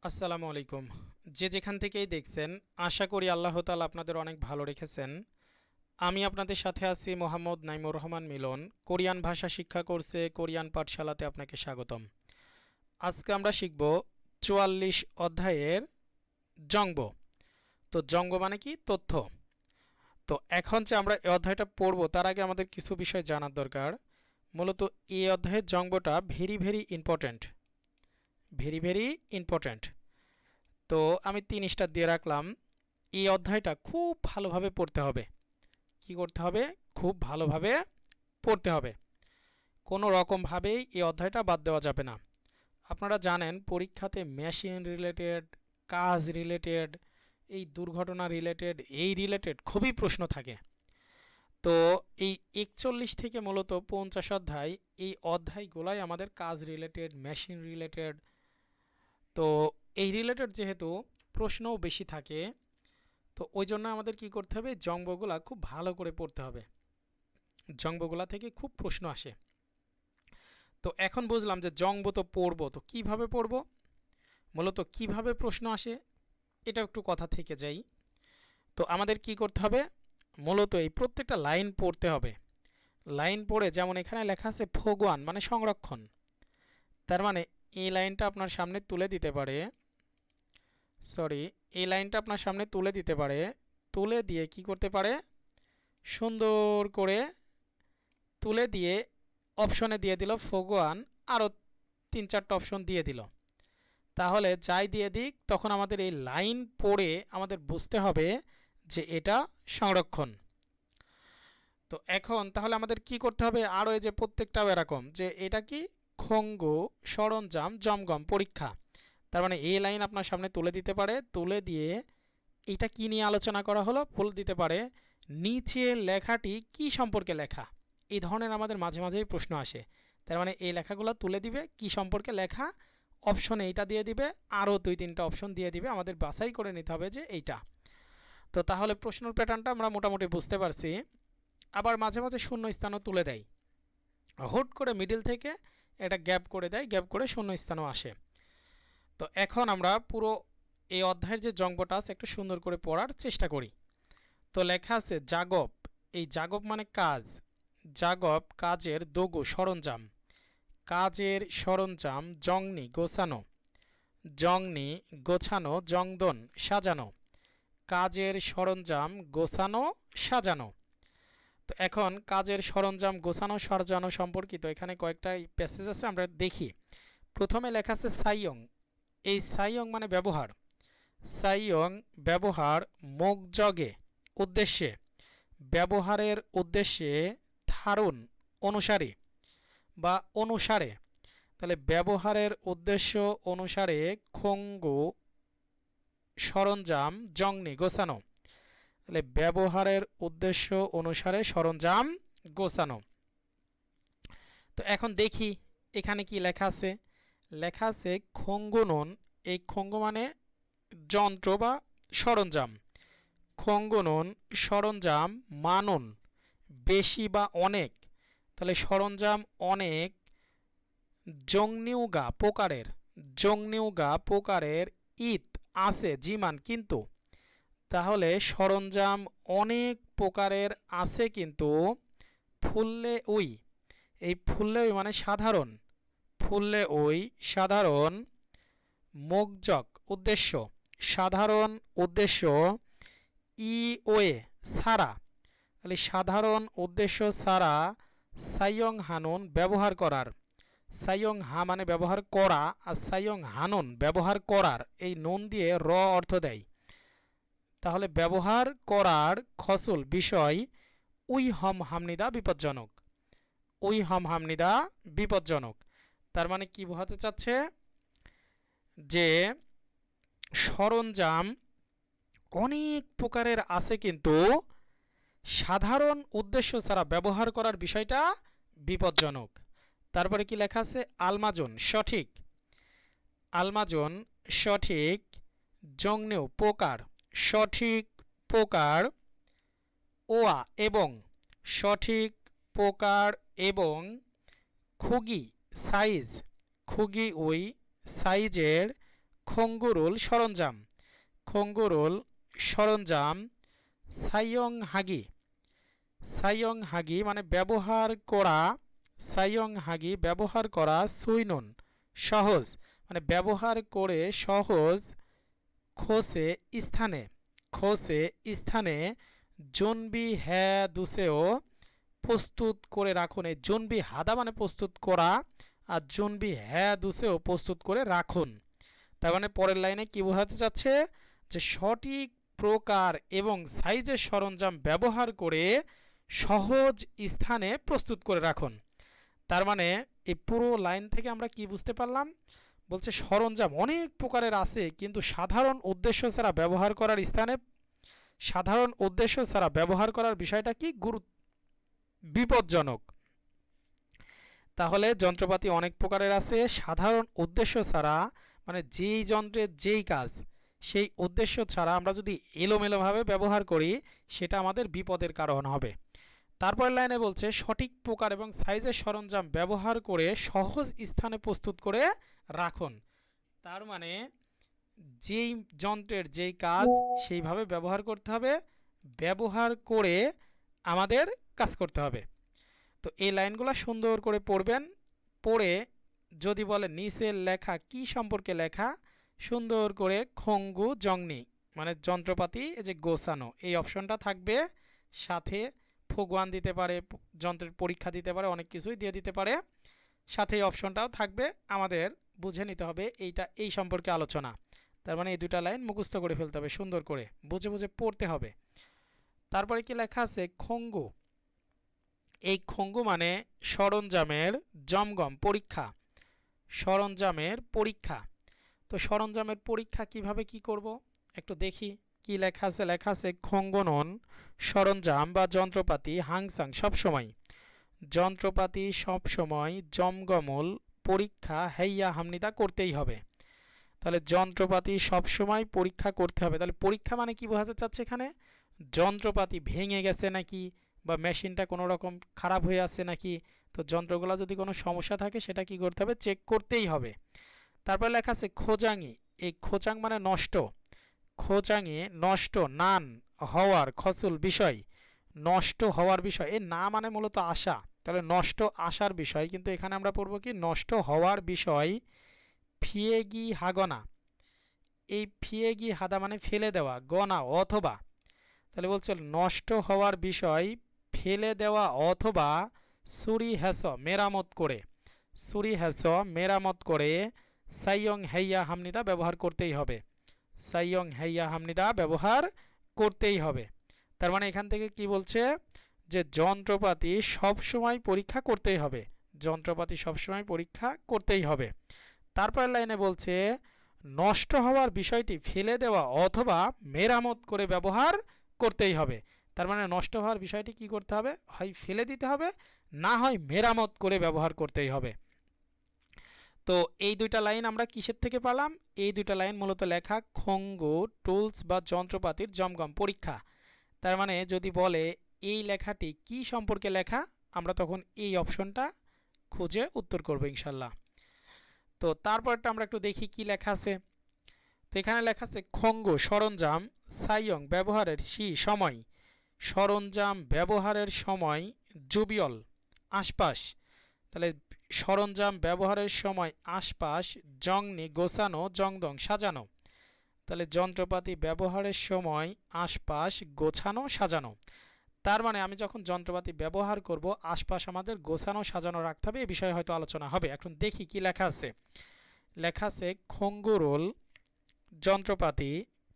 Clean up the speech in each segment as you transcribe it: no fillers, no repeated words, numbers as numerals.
আসসালামু আলাইকুম। যে যেখান থেকেই দেখছেন, আশা করি আল্লাহ তাআলা আপনাদের অনেক ভালো রেখেছেন। আমি আপনাদের সাথে আছি মোহাম্মদ নাইমুর রহমান মিলন। কোরিয়ান ভাষা শিক্ষা কোর্সে কোরিয়ান পাঠশালাতে আপনাকে স্বাগতম। আজকে আমরা শিখব ৪৪ অধ্যায়ের জঙ্গ। তো জঙ্গ মানে কি? তথ্য। তো এখন যে আমরা এই অধ্যায়টা পড়ব তার আগে আমাদের কিছু বিষয় জানার দরকার। মূলত এই অধ্যায়ের জঙ্গটা very very important, very very important. তো আমি ৩ স্টার দিয়ে রাখলাম। এই অধ্যায়টা খুব ভালোভাবে পড়তে হবে। কি করতে হবে? খুব ভালোভাবে পড়তে হবে। কোনো রকমভাবেই এই অধ্যায়টা বাদ দেওয়া যাবে না। আপনারা জানেন পরীক্ষাতে মেশিন রিলেটেড, কাজ রিলেটেড, এই দুর্ঘটনা রিলেটেড, এই রিলেটেড খুবই প্রশ্ন থাকে। তো এই ৪১ থেকে মূলত ৫০ অধ্যায়, এই অধ্যায়গুলাই আমাদের কাজ রিলেটেড, মেশিন রিলেটেড। তো এই রিলেটেড যেহেতু প্রশ্নও বেশি থাকে, তো ওই জন্য আমাদের কি করতে হবে? জঙ্গগুলা খুব ভালো করে পড়তে হবে। জঙ্গগুলা থেকে খুব প্রশ্ন আসে। তো এখন বুঝলাম যে জঙ্গ তো পড়বো, তো কিভাবে পড়বো, মূলত কিভাবে প্রশ্ন আসে, এটা একটু কথা থেকে যাই। তো আমাদের কি করতে হবে? মূলত এই প্রত্যেকটা লাইন পড়তে হবে। লাইন পড়ে, যেমন এখানে লেখা আছে ফগওয়ান মানে সংরক্ষণ, তার মানে এই লাইনটা আপনার সামনে তুলে দিতে পারে, সরি, এই লাইনটা আপনার সামনে তুলে দিতে পারে, তুলে দিয়ে কি করতে পারে? সুন্দর করে তুলে দিয়ে অপশনে দিয়ে দিল ফগওয়ান, আরও ৩-৪টা অপশন দিয়ে দিল। তাহলে যাই দিয়ে দিক, তখন আমাদের এই লাইন পড়ে আমাদের বুঝতে হবে যে এটা সংরক্ষণ। তো এখন তাহলে আমাদের কি করতে হবে? আরও এই যে প্রত্যেকটাও এরকম যে এটা কি খঙ্গু সরঞ্জাম জমগম পরীক্ষা, তার মানে এই লাইন আপনার সামনে তুলে দিতে পারে, তুলে দিয়ে এটা কি নিয়ে আলোচনা করা হলো বলে দিতে পারে নিচের লেখাটি কি সম্পর্কে লেখা। এই ধরনের আমাদের মাঝে মাঝেই প্রশ্ন আসে। তার মানে এই লেখাগুলো তুলে দিবে, কি সম্পর্কে লেখা, অপশনে এইটা দিয়ে দিবে, আরও ২-৩টা অপশন দিয়ে দিবে, আমাদের বাছাই করে নিতে হবে যে এইটা। তো তাহলে প্রশ্নের প্যাটার্নটা আমরা মোটামুটি বুঝতে পারছি। আবার মাঝে মাঝে শূন্য স্থানও তুলে দেয়, হুট করে মিডিল থেকে এটা গ্যাপ করে দেয়, গ্যাপ করে শূন্য স্থানও আসে। তো এখন আমরা পুরো এই অধ্যায়ের যে জঙ্গটা আছে একটু সুন্দর করে পড়ার চেষ্টা করি। তো লেখা আছে জাগব। এই জাগব মানে কাজ। জাগব কাজের দগু সরঞ্জাম, কাজের সরঞ্জাম জংনি গোছানো, জংনি গোছানো জংদন সাজানো, কাজের সরঞ্জাম গোছানো সাজানো। তো এখন কাজের সরঞ্জাম গোছানো সাজানো সম্পর্কিত এখানে কয়েকটা প্যাসেজ আছে, আমরা দেখি। প্রথমে লেখা আছে সাইয়ং। এই সাইয়ং মানে ব্যবহার। সাইয়ং ব্যবহার মোগজগে উদ্দেশ্যে, ব্যবহারের উদ্দেশ্যে ধারণ অনুসারী বা অনুসারে। তাহলে ব্যবহারের উদ্দেশ্য অনুসারে খঙ্গু সরঞ্জাম জংনি গোছানো। তাহলে ব্যবহারের উদ্দেশ্য অনুসারে সরঞ্জাম গোছানো। তো এখন দেখি এখানে কি লেখা আছে। লেখা আছে খঙ্গুনন। এই খঙ্গু মানে যন্ত্র বা সরঞ্জাম। খঙ্গুনন সরঞ্জাম মানুন বেশি বা অনেক। তাহলে সরঞ্জাম অনেক জংনিউগা প্রকারের, জংনিউগা প্রকারের ইত আছে জিমান কিন্তু। তাহলে সরঞ্জাম অনেক প্রকারের আছে কিন্তু ফুললে ওই, এই ফুললে ওই মানে সাধারণ, ফুললে ওই সাধারণ মোগজক উদ্দেশ্য, সাধারণ উদ্দেশ্য ই ওয়ে সারা। তাহলে সাধারণ উদ্দেশ্য ছাড়া সাইয়ং হানুন ব্যবহার করার। সাইয়ং হা মানে ব্যবহার করা, আর সাইয়ং হানুন ব্যবহার করার, এই নুন দিয়ে র অর্থ দেয়। তাহলে ব্যবহার করার খসুল বিষয় উই হম হামনিদা বিপজ্জনক, উই হম হামনিদা বিপজ্জনক। তার মানে কি বোঝাতে চাচ্ছে? যে সরঞ্জাম অনেক প্রকারের আছে কিন্তু সাধারণ উদ্দেশ্য ছাড়া ব্যবহার করার বিষয়টা বিপজ্জনক। তারপরে কি লেখা আছে? আলমাজন সঠিক, আলমাজন সঠিক জংনেও প্রকার, সঠিক প্রকার ওয়া এবং, সঠিক প্রকার এবং খুগি সাইজ, খুগি ওই সাইজের খঙ্গুরুল সরঞ্জাম, খঙ্গুরুল সরঞ্জাম। সাইয়ং হাগি, সাইয়ং হাগি মানে ব্যবহার করা, সাইয়ং হাগি ব্যবহার করা। সুইনুন সহজ, মানে ব্যবহার করে সহজ। খোসে স্থানে, খোসে স্থানে। জনবি হ্যাঁ দুসেও প্রস্তুত করে রাখুন। এই জনবি হাদা মানে প্রস্তুত করা, আর জনবি হ্যাঁ দুসেও প্রস্তুত করে রাখুন। তার মানে পরের লাইনে কি বোঝাতে চাচ্ছে, যে সঠিক প্রকার এবং সাইজের সরঞ্জাম ব্যবহার করে সহজ স্থানে প্রস্তুত করে রাখুন। তার মানে এই পুরো লাইন থেকে আমরা কি বুঝতে পারলাম, বলছে সরঞ্জাম অনেক প্রকারের আছে, কিন্তু সাধারণ উদ্দেশ্য ছাড়া ব্যবহার করার স্থানে, সাধারণ উদ্দেশ্য ছাড়া ব্যবহার করার বিষয়টা কি বিপজ্জনক। তাহলে যন্ত্রপাতি অনেক প্রকারের আছে, সাধারণ উদ্দেশ্য ছাড়া মানে যেই যন্ত্রের যেই কাজ সেই উদ্দেশ্য ছাড়া আমরা যদি এলোমেলোভাবে ব্যবহার করি সেটা আমাদের বিপদের কারণ হবে। তারপর লাইনে বলছে সঠিক প্রকার এবং সাইজের সরঞ্জাম ব্যবহার করে সহজ স্থানে প্রস্তুত করে রাখুন। তার মানে যেই যন্ত্রের যেই কাজ সেইভাবে ব্যবহার করতে হবে, ব্যবহার করে আমাদের কাজ করতে হবে। তো এই লাইনগুলো সুন্দর করে পড়বেন, পড়ে যদি বলে নিচের লেখা কি সম্পর্কে লেখা, সুন্দর করে খঙ্গু জংনি মানে যন্ত্রপাতি এই যে গোছানো এই অপশনটা থাকবে, সাথে ফোগওয়ান দিতে পারে, যন্ত্রের পরীক্ষা দিতে পারে, অনেক কিছুই দিয়ে দিতে পারে, সাথে এই অপশনটাও থাকবে। আমাদের বুঝে নিতে হবে এইটা এই সম্পর্কে আলোচনা। তার মানে এই দুটা লাইন মুখস্থ করে ফেলতে হবে, সুন্দর করে বুঝে বুঝে পড়তে হবে। তারপরে কি লেখা আছে খঙ্গু, এই খঙ্গু মানে সরঞ্জামের জমগম পরীক্ষা, সরঞ্জামের পরীক্ষা। তো সরঞ্জামের পরীক্ষা কিভাবে কি করব একটু দেখি কি লেখা আছে। লেখা আছে খঙ্গনন সরঞ্জাম বা যন্ত্রপাতি হাংসাং সবসময়, যন্ত্রপাতি সবসময় জমগমল পরীক্ষা হেইয়া হামনিদা করতেই হবে। তাহলে যন্ত্রপাতি সবসময় পরীক্ষা করতে হবে, তাহলে পরীক্ষা মানে কি বোঝাতে চাচ্ছে এখানে, যন্ত্রপাতি ভেঙে গেছে নাকি বা মেশিনটা কোনো রকম খারাপ হয়ে আছে নাকি, তো যন্ত্রগুলো যদি কোনো সমস্যা থাকে সেটা কি করতে হবে, চেক করতেই হবে। তারপর লেখা আছে খোজাঙি, এই খোচাং মানে নষ্ট, খোচাঙে নষ্ট নান হওয়ার খসুল বিষয়, নষ্ট হওয়ার বিষয়, এই না মানে মূলত আশা, তাহলে নষ্ট আসার বিষয়, কিন্তু এখানে আমরা পড়ব কি নষ্ট হওয়ার বিষয়। ফিয়েগি হাগনা, এই ফিয়েগি হাদা মানে ফেলে দেওয়া, গনা অথবা, তাহলে বলছে নষ্ট হওয়ার বিষয় ফেলে দেওয়া অথবা সুরি হ্যাস মেরামত করে, সুরি হ্যাস মেরামত করে সাইয়ং হেইয়া হামনিদা ব্যবহার করতেই হবে, সাইয়ং হেইয়া হামনিদা ব্যবহার করতেই হবে। তার মানে এখান থেকে কি বলছে, যে যন্ত্রপাতি সবসময় পরীক্ষা করতেই হবে, যন্ত্রপাতি সবসময় পরীক্ষা করতেই হবে। তারপর লাইনে বলছে নষ্ট হওয়ার বিষয়টি ফেলে দেওয়া অথবা মেরামত করে ব্যবহার করতেই হবে। তার মানে নষ্ট হওয়ার বিষয়টি কি করতে হবে, হয় ফেলে দিতে হবে, না হয় মেরামত করে ব্যবহার করতেই হবে। তো এই দুইটা লাইন আমরা কিসের থেকে পেলাম, এই দুইটা লাইন মূলত লেখা খঙ্গু টুলস বা যন্ত্রপাতির জমগম পরীক্ষা। তার মানে যদি বলে এই লেখাটি কি সম্পর্কে লেখা, আমরা তখন এই অপশনটা খুঁজে উত্তর করব ইনশাল্লাহ। তো তারপরটা আমরা একটু দেখি কি লেখা আছে। তো এখানে লেখা আছে খঙ্গু সরঞ্জাম সাইয়ং ব্যবহারের সময়, সরঞ্জাম ব্যবহারের সময় জুবিয়ল আশপাশ, তাহলে সরঞ্জাম ব্যবহারের সময় আশপাশ জংনি গোছানো জংদং সাজানো, তাহলে যন্ত্রপাতি ব্যবহারের সময় আশপাশ গোছানো সাজানো। তার মানে আমি যখন যন্ত্রপাতি ব্যবহার করব আশপাশ আমাদের গোছানো সাজানো রাখতে হবে, এই বিষয়ে হয়তো আলোচনা হবে। এখন দেখি কি লেখা আছে। লেখা আছে খঙ্গুরুল যন্ত্রপাতি,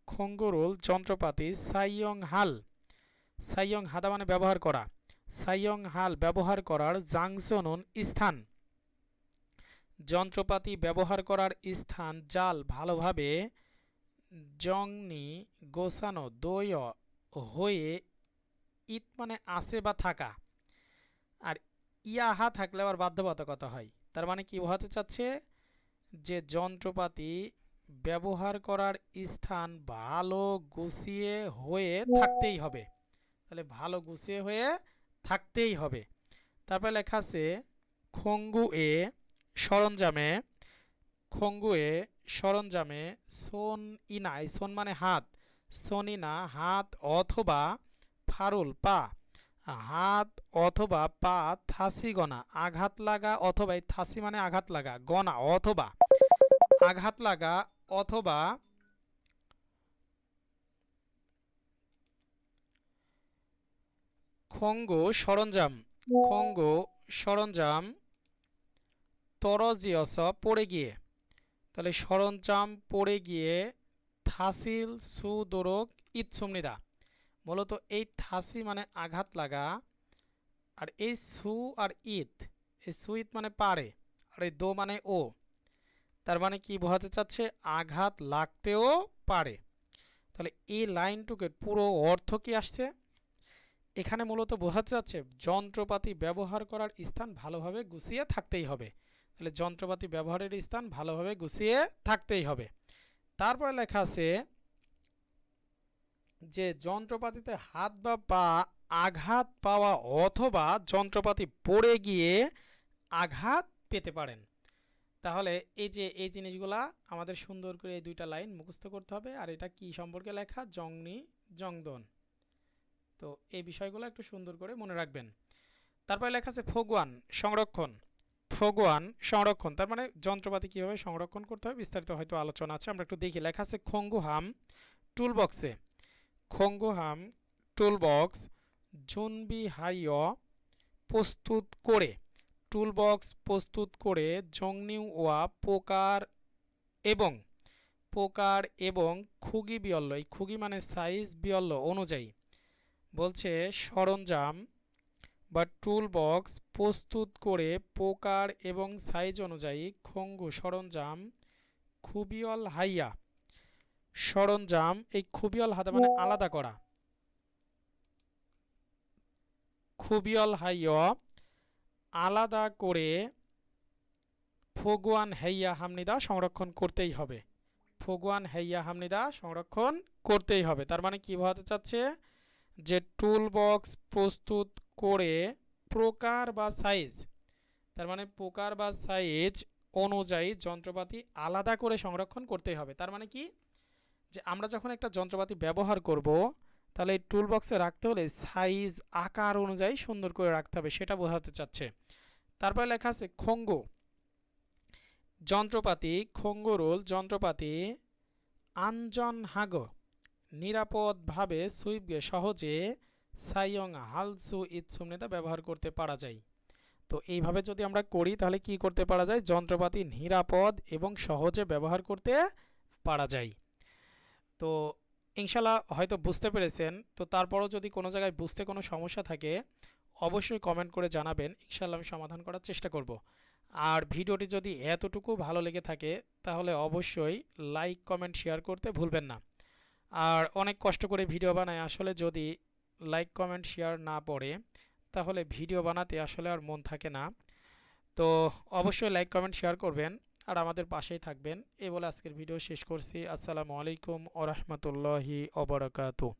খঙ্গুরুল যন্ত্রপাতি সাইয়ং হাল, সাইয়ং হাদা মানে ব্যবহার করা, সাইয়ং হাল ব্যবহার করার জাংসনুন স্থান, যন্ত্রপাতি ব্যবহার করার স্থান জাল ভালোভাবে জংনি গোছানো দই হয়ে, ইত মানে আছে বা থাকা, আর ইয়াহা থাকলে আবার বাধ্যবাধকতা হয়। তার মানে কি বোঝাতে চাচ্ছে, যে যন্ত্রপাতি ব্যবহার করার স্থান ভালো গুছিয়ে হয়ে থাকতেই হবে, তাহলে ভালো গুছিয়ে হয়ে থাকতেই হবে। তারপরে লেখা আছে খঙ্গু এ সরঞ্জামে খঙ্গুয়ে সরঞ্জামে সোন ইনা, এই সোন মানে হাত, সোনিনা হাত অথবা ফারুল পা, হাত অথবা পা থাসি গনা আঘাত লাগা অথবা, এই থাসি মানে আঘাত লাগা, গনা অথবা আঘাত লাগা অথবা খঙ্গু সরঞ্জাম, খঙ্গু সরঞ্জাম তরজিয়স পড়ে গিয়ে, তাহলে সরঞ্জাম পড়ে গিয়ে থাসিল সুদোরক ইৎসুমনিদা, মূলত এই থাসি মানে আঘাত লাগা, আর এই সু আর ইত, এই সুইত মানে পারে, আর এই দো মানে ও, তার মানে কি বোঝাতে চাচ্ছে আঘাত লাগতেও পারে। তাহলে এই লাইনটুকের পুরো অর্থ কি আসছে, এখানে মূলত বোঝাতে চাচ্ছে যন্ত্রপাতি ব্যবহার করার স্থান ভালোভাবে গুছিয়ে থাকতেই হবে। তাহলে যন্ত্রপাতি ব্যবহারের স্থান ভালোভাবে গুছিয়ে থাকতেই হবে। তারপরে লেখা আছে যে যন্ত্রপাতিতে হাত বা পা আঘাত পাওয়া অথবা যন্ত্রপাতি পড়ে গিয়ে আঘাত পেতে পারেন। তাহলে এই যে এই জিনিসগুলা আমাদের সুন্দর করে এই দুইটা লাইন মুখস্থ করতে হবে। আর এটা কি সম্পর্কে লেখা, জংনি জংদন। তো এই বিষয়গুলো একটু সুন্দর করে মনে রাখবেন। তারপরে লেখা আছে ফগুয়ান সংরক্ষণ, ফগুয়ান সংরক্ষণ তার মানে যন্ত্রপাতি কিভাবে সংরক্ষণ করতে হয় বিস্তারিত হয়তো আলোচনা আছে, আমরা একটু দেখি। লেখা আছে খঙ্গুহাম টুলবক্সে, খঙ্গুহাম টুলবক্স জুনবি হাইয় প্রস্তুত করে, টুলবক্স প্রস্তুত করে জংনিউ ওয়া পোকার এবং খুগি বিয়ল্ল, এই খুগি মানে সাইজ, বিয়ল্ল অনুযায়ী, বলছে সরঞ্জাম বা টুল বক্স প্রস্তুত করে প্রকার এবং সাইজ অনুযায়ী খঙ্গু সরঞ্জাম খুবিয়ল হাইয়া, সরঞ্জাম এই খুবিয়ল হাদা মানে আলাদা করা, খুবিয়ল হাইয়া আলাদা করে ফগুয়ান হেইয়া হামনিদা সংরক্ষণ করতেই হবে, ফগুয়ান হেইয়া হামনিদা সংরক্ষণ করতেই হবে। তার মানে কি বোঝাতে চাচ্ছে যে টুল বক্স প্রস্তুত করে প্রকার বা সাইজ, তার মানে প্রকার বা সাইজ অনুযায়ী যন্ত্রপাতি আলাদা করে সংরক্ষণ করতেই হবে। তার মানে কি যে আমরা যখন একটা যন্ত্রপাতি ব্যবহার করব তাহলে এই টুল বক্সে রাখতে হলে সাইজ আকার অনুযায়ী সুন্দর করে রাখতে হবে, সেটা বোঝাতে চাচ্ছে। তারপরে লেখা আছে খঙ্গু যন্ত্রপাতি, খঙ্গুরুল যন্ত্রপাতি আঞ্জন হাগ নিরাপদভাবে সুইপকে সহজে সাইয়ং হালসু ইৎসুমনেতা ব্যবহার করতে পারা যায়। তো এইভাবে যদি আমরা করি তাহলে কি করতে পারা যায়, যন্ত্রপাতি নিরাপদ এবং সহজে ব্যবহার করতে পারা যায়। তো ইনশাল্লাহ হয়তো বুঝতে পেরেছেন। তো তারপরও যদি কোনো জায়গায় বুঝতে কোনো সমস্যা থাকে অবশ্যই কমেন্ট করে জানাবেন, ইনশাল্লাহ আমি সমাধান করার চেষ্টা করব। আর ভিডিওটি যদি এতটুকু ভালো লেগে থাকে তাহলে অবশ্যই লাইক কমেন্ট শেয়ার করতে ভুলবেন না। আর অনেক কষ্ট করে ভিডিও বানাই, আসলে যদি লাইক কমেন্ট শেয়ার না পড়ে তাহলে ভিডিও বানাতে আসলে আর মন থাকে না। তো অবশ্যই লাইক কমেন্ট শেয়ার করবেন আর আমাদের পাশেই থাকবেন। এই বলে আজকের ভিডিও শেষ করছি। আসসালামু আলাইকুম ওয়া রাহমাতুল্লাহি ওয়া বারাকাতুহু।